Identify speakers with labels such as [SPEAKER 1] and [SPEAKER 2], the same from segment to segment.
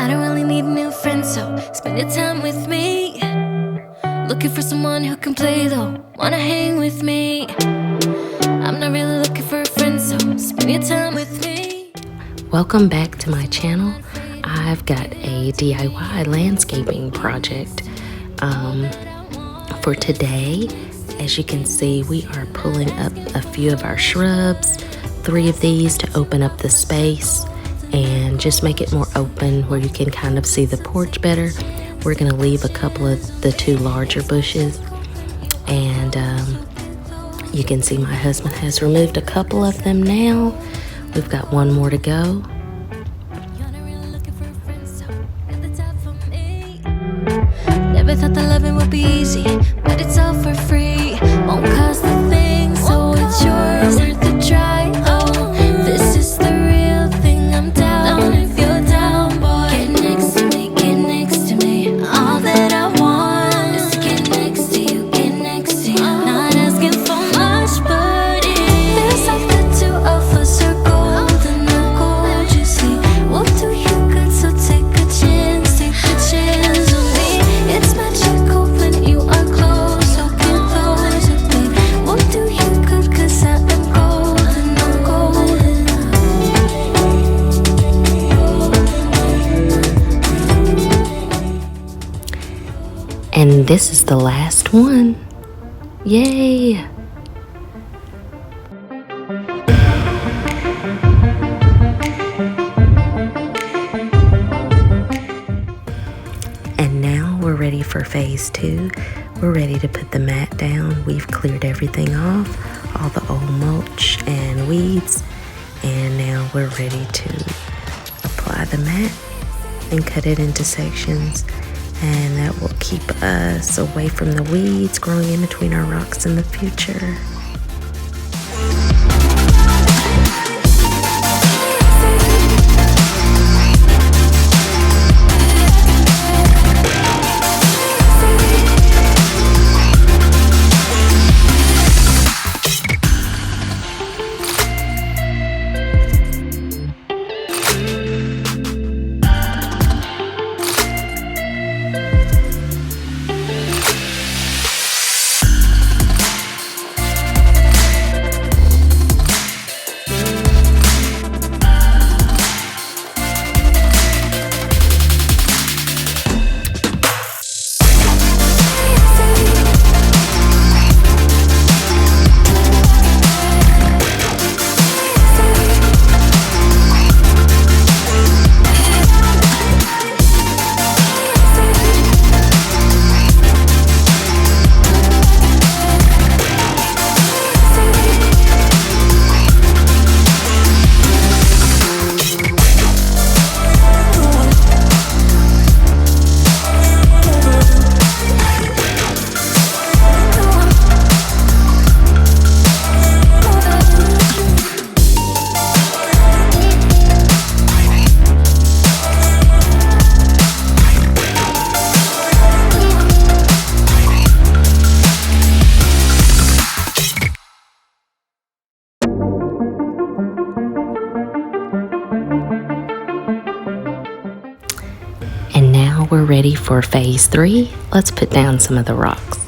[SPEAKER 1] I don't really need a new friend, so spend your time with me. Looking for someone who can play though, wanna hang with me. I'm not really looking for a friend, so spend your time with me.
[SPEAKER 2] Welcome back to my channel. I've got a DIY landscaping project for today. As you can see, we are pulling up a few of our shrubs, 3 of these to open up the space and just make it more open where you can kind of see the porch better. We're going to leave a couple of the 2 larger bushes, and you can see my husband has removed a couple of them now. We've got 1 more to go.
[SPEAKER 1] Never thought that loving would be easy, but it's all for free. Won't cost a thing, so it's yours. Worth a try. Oh, this is the real thing. I'm down if you're down, boy. Get next to me, get next to me. All that I want is to get next to you, get next to you. Not asking for much, but it feels like the 2 of us are golden. Our gold, you see. We'll do you good, so take a chance on me. It's magical when you are close, so get close to me. We'll do you good, 'cause I am golden, I'm golden.
[SPEAKER 2] And this is the last one. Yay! And now we're ready for phase 2. We're ready to put the mat down. We've cleared everything off, all the old mulch and weeds, and now we're ready to apply the mat and cut it into sections, and that will keep us away from the weeds growing in between our rocks in the future. And now we're ready for phase 3. Let's put down some of the rocks.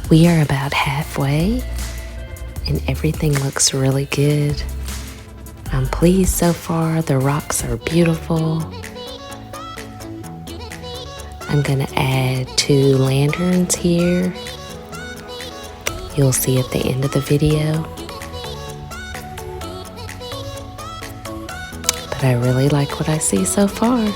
[SPEAKER 2] We are about halfway, and everything looks really good. I'm pleased so far. The rocks are beautiful. I'm gonna add 2 lanterns here. You'll see at the end of the video. but I really like what I see so far.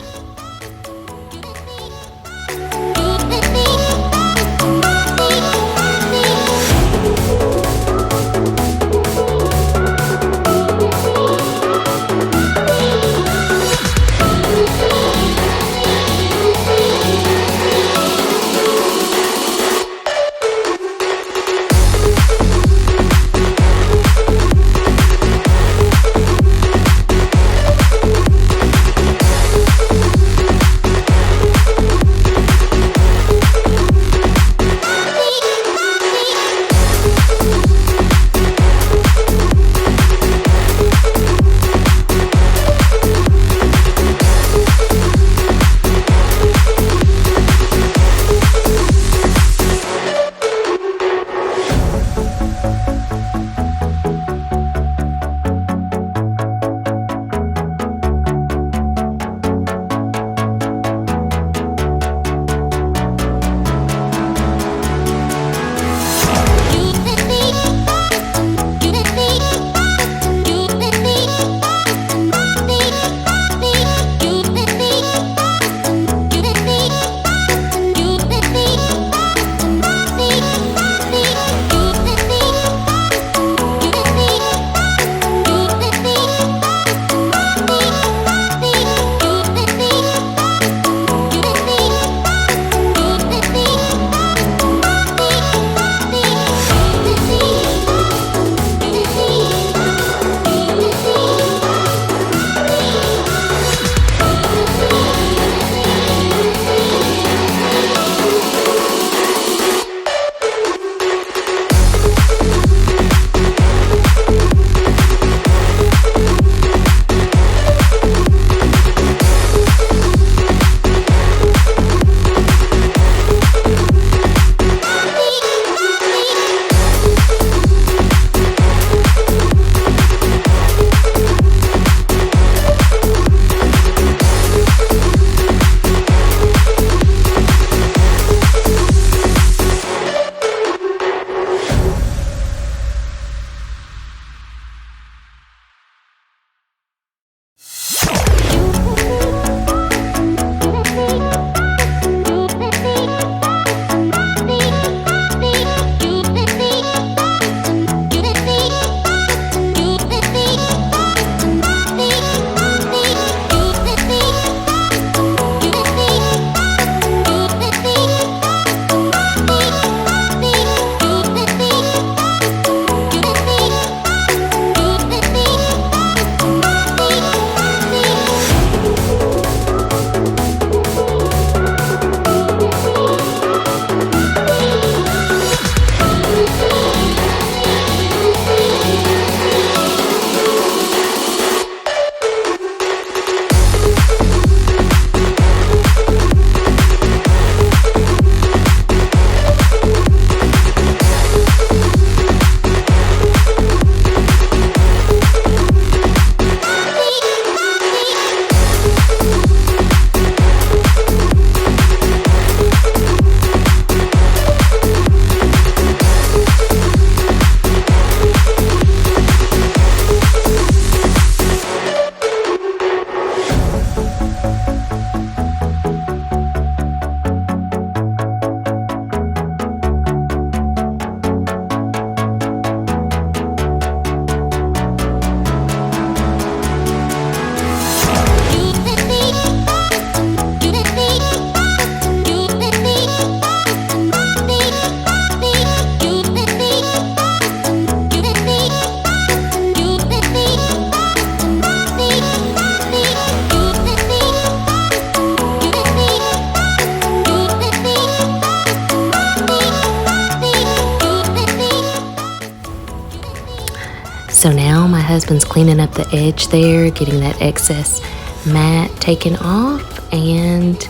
[SPEAKER 2] So now my husband's cleaning up the edge there, getting that excess mat taken off, and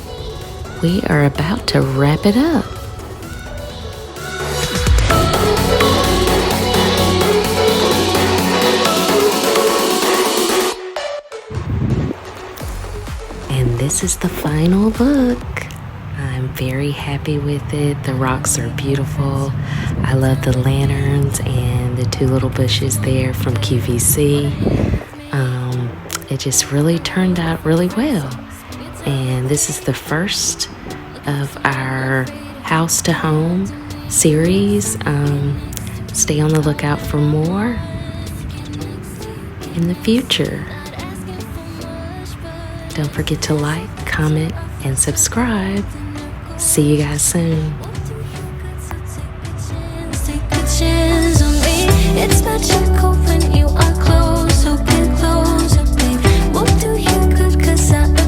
[SPEAKER 2] we are about to wrap it up. And this is the final look. I'm very happy with it. The rocks are beautiful. I love the lanterns and the two little bushes there from QVC. it just really turned out really well. And this is the first of our house to home series. Stay on the lookout for more in the future. Don't forget to like, comment, and subscribe. See you guys soon.
[SPEAKER 1] Take a chance on me. It's magical when you are close, so get closer, babe. We'll do you good 'cause I